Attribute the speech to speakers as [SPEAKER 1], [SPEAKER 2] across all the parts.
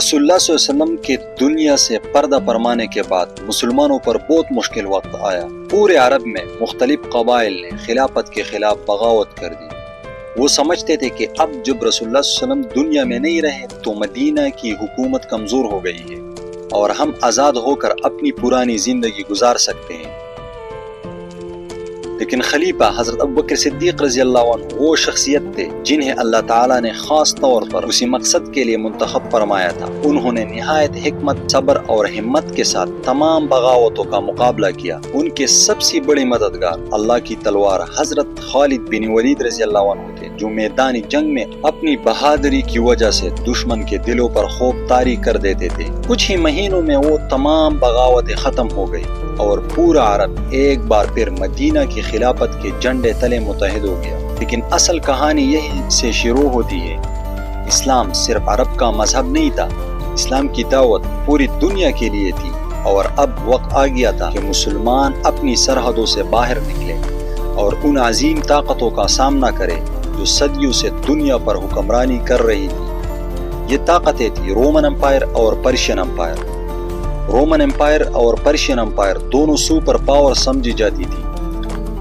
[SPEAKER 1] رسول اللہ صلی اللہ علیہ وسلم کے دنیا سے پردہ فرمانے کے بعد مسلمانوں پر بہت مشکل وقت آیا۔ پورے عرب میں مختلف قبائل نے خلافت کے خلاف بغاوت کر دی۔ وہ سمجھتے تھے کہ اب جب رسول اللہ صلی اللہ علیہ وسلم دنیا میں نہیں رہے تو مدینہ کی حکومت کمزور ہو گئی ہے اور ہم آزاد ہو کر اپنی پرانی زندگی گزار سکتے ہیں۔ لیکن خلیفہ حضرت ابوبکر صدیق رضی اللہ عنہ وہ شخصیت تھے جنہیں اللہ تعالیٰ نے خاص طور پر اسی مقصد کے لیے منتخب فرمایا تھا۔ انہوں نے نہایت حکمت، صبر اور ہمت کے ساتھ تمام بغاوتوں کا مقابلہ کیا۔ ان کے سب سے بڑے مددگار اللہ کی تلوار حضرت خالد بن ولید رضی اللہ عنہ تھے، جو میدانی جنگ میں اپنی بہادری کی وجہ سے دشمن کے دلوں پر خوف طاری کر دیتے تھے۔ کچھ ہی مہینوں میں وہ تمام بغاوتیں ختم ہو گئی اور پورا عرب ایک بار پھر مدینہ کی خلافت کے جھنڈے تلے متحد ہو گیا۔ لیکن اصل کہانی یہی سے شروع ہوتی ہے۔ اسلام صرف عرب کا مذہب نہیں تھا، اسلام کی دعوت پوری دنیا کے لیے تھی، اور اب وقت آ گیا تھا کہ مسلمان اپنی سرحدوں سے باہر نکلے اور ان عظیم طاقتوں کا سامنا کرے جو صدیوں سے دنیا پر حکمرانی کر رہی تھی۔ یہ طاقتیں تھیں رومن امپائر اور پرشین امپائر۔ رومن امپائر اور پرشین امپائر دونوں سپر پاور سمجھی جاتی تھی۔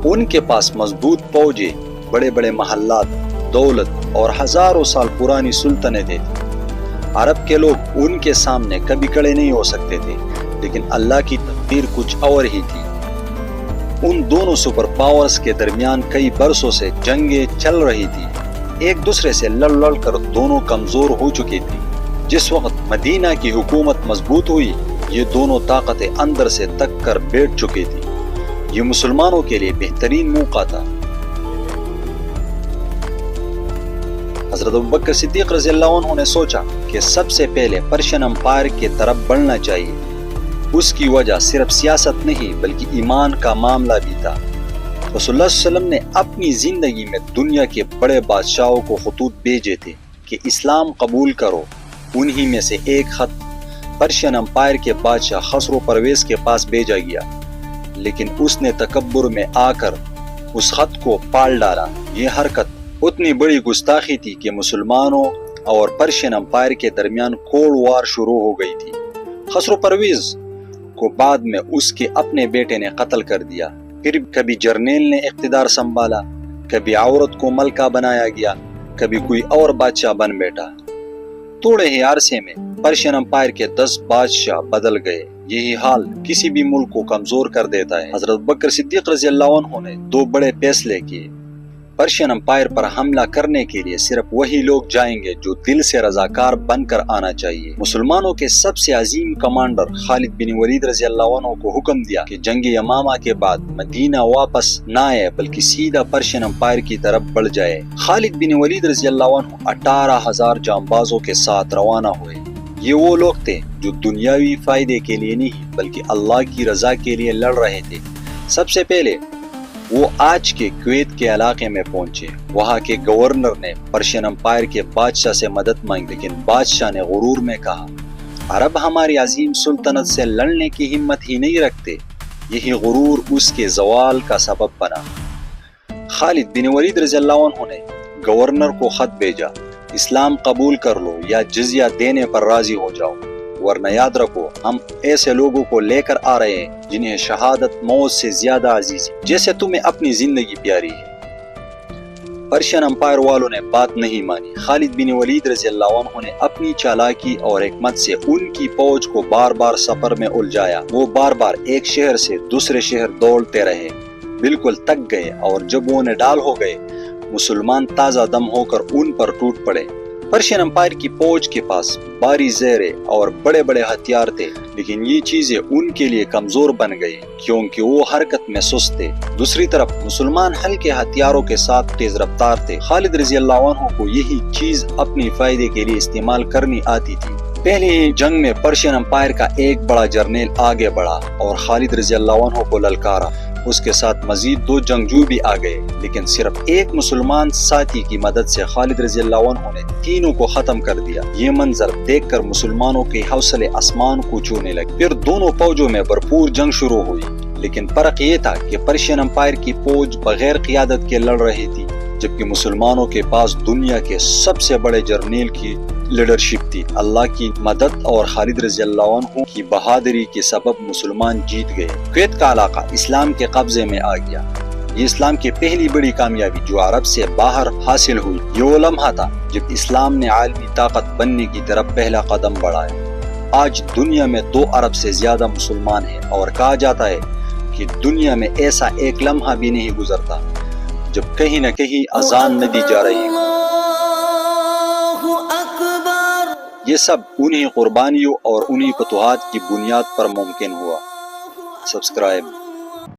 [SPEAKER 1] ان کے پاس مضبوط فوجیں، بڑے بڑے محلات، دولت اور ہزاروں سال پرانی سلطنتیں تھیں۔ عرب کے لوگ ان کے سامنے کبھی کھڑے نہیں ہو سکتے تھے، لیکن اللہ کی تقدیر کچھ اور ہی تھی۔ ان دونوں سپر پاورز کے درمیان کئی برسوں سے جنگیں چل رہی تھی۔ ایک دوسرے سے لڑ لڑ کر دونوں کمزور ہو چکی تھی۔ جس وقت مدینہ کی حکومت مضبوط ہوئی، یہ دونوں طاقتیں اندر سے تک کر بیٹھ چکی تھی۔ یہ مسلمانوں کے لیے بہترین موقع تھا۔ حضرت ابوبکر صدیق رضی اللہ عنہ نے سوچا کہ سب سے پہلے پرشین امپائر کی طرف بڑھنا چاہیے۔ اس کی وجہ صرف سیاست نہیں بلکہ ایمان کا معاملہ بھی تھا۔ رسول اللہ صلی اللہ علیہ وسلم نے اپنی زندگی میں دنیا کے بڑے بادشاہوں کو خطوط بھیجے تھے کہ اسلام قبول کرو۔ انہی میں سے ایک خط پرشین امپائر کے بادشاہ خسرو پرویز کے پاس بھیجا گیا، لیکن اس نے تکبر میں آ کر اس خط کو پال ڈالا۔ یہ حرکت اتنی بڑی گستاخی تھی کہ مسلمانوں اور پرشین امپائر کے درمیان کوڑ وار شروع ہو گئی تھی۔ خسرو پرویز کو بعد میں اس کے اپنے بیٹے نے قتل کر دیا۔ پھر کبھی جرنیل نے اقتدار سنبھالا، کبھی عورت کو ملکہ بنایا گیا، کبھی کوئی اور بادشاہ بن بیٹھا۔ تھوڑے ہی عرصے میں پرشین امپائر کے 10 بادشاہ بدل گئے۔ یہی حال کسی بھی ملک کو کمزور کر دیتا ہے۔ حضرت ابوبکر صدیق رضی اللہ عنہ نے 2 بڑے فیصلے کیے۔ پرشین امپائر پر حملہ کرنے کے لیے صرف وہی لوگ جائیں گے جو دل سے رضاکار بن کر آنا چاہیے۔ مسلمانوں کے سب سے عظیم کمانڈر خالد بن ولید رضی اللہ عنہ کو حکم دیا کہ جنگ یمامہ کے بعد مدینہ واپس نہ آئے بلکہ سیدھا پرشین امپائر کی طرف بڑھ جائے۔ خالد بن ولید رضی اللہ عنہ 18,000 جانبازوں کے ساتھ روانہ ہوئے۔ یہ وہ لوگ تھے جو دنیاوی فائدے کے لیے نہیں بلکہ اللہ کی رضا کے لیے لڑ رہے تھے۔ سب سے پہلے وہ آج کے کویت کے علاقے میں پہنچے۔ وہاں کے گورنر نے پرشین امپائر کے بادشاہ سے مدد مانگی، لیکن بادشاہ نے غرور میں کہا، عرب ہماری عظیم سلطنت سے لڑنے کی ہمت ہی نہیں رکھتے۔ یہی غرور اس کے زوال کا سبب بنا۔ خالد بن ولید رضی اللہ عنہ نے گورنر کو خط بھیجا، اسلام قبول کر لو یا جزیہ دینے پر راضی ہو جاؤ، ورنہ یاد رکھو ہم ایسے لوگوں کو لے کر آ رہے ہیں جنہیں شہادت موت سے زیادہ عزیز ہے، جیسے تمہیں اپنی زندگی پیاری ہے۔ پرشین امپائر والوں نے بات نہیں مانی۔ خالد بن ولید رضی اللہ عنہ نے اپنی چالاکی اور حکمت سے ان کی فوج کو بار بار سفر میں الجھایا۔ وہ بار بار ایک شہر سے دوسرے شہر دوڑتے رہے، بالکل تک گئے، اور جب وہ نڈال ہو گئے مسلمان تازہ دم ہو کر ان پر ٹوٹ پڑے۔ پرشین امپائر کی فوج کے پاس باری زیریں اور بڑے بڑے ہتھیار تھے، لیکن یہ چیزیں ان کے لیے کمزور بن گئی کیونکہ وہ حرکت میں سست تھے۔ دوسری طرف مسلمان ہلکے ہتھیاروں کے ساتھ تیز رفتار تھے۔ خالد رضی اللہ عنہ کو یہی چیز اپنی فائدے کے لیے استعمال کرنی آتی تھی۔ پہلی ہی جنگ میں پرشین امپائر کا ایک بڑا جرنیل آگے بڑھا اور خالد رضی اللہ عنہ کو للکارا۔ اس کے ساتھ مزید 2 جنگجو بھی آ گئے، لیکن صرف ایک مسلمان ساتھی کی مدد سے خالد رضی اللہ عنہ نے تینوں کو ختم کر دیا۔ یہ منظر دیکھ کر مسلمانوں کے حوصلے آسمان کو چھونے لگے۔ پھر دونوں فوجوں میں بھرپور جنگ شروع ہوئی، لیکن فرق یہ تھا کہ پرشین امپائر کی فوج بغیر قیادت کے لڑ رہی تھی، جبکہ مسلمانوں کے پاس دنیا کے سب سے بڑے جرنیل کی لیڈرشپ تھی۔ اللہ کی مدد اور خالد رضی اللہ عنہ کی بہادری کے سبب مسلمان جیت گئے۔ کویت کا علاقہ اسلام کے قبضے میں آ گیا۔ یہ اسلام کی پہلی بڑی کامیابی جو عرب سے باہر حاصل ہوئی۔ یہ وہ لمحہ تھا جب اسلام نے عالمی طاقت بننے کی طرف پہلا قدم بڑھایا۔ آج دنیا میں 2 ارب سے زیادہ مسلمان ہیں اور کہا جاتا ہے کہ دنیا میں ایسا ایک لمحہ بھی نہیں گزرتا جب کہیں نہ کہیں اذان نہ دی جا رہی ہو۔ یہ سب انہی قربانیوں اور انہی فتوحات کی بنیاد پر ممکن ہوا۔ سبسکرائب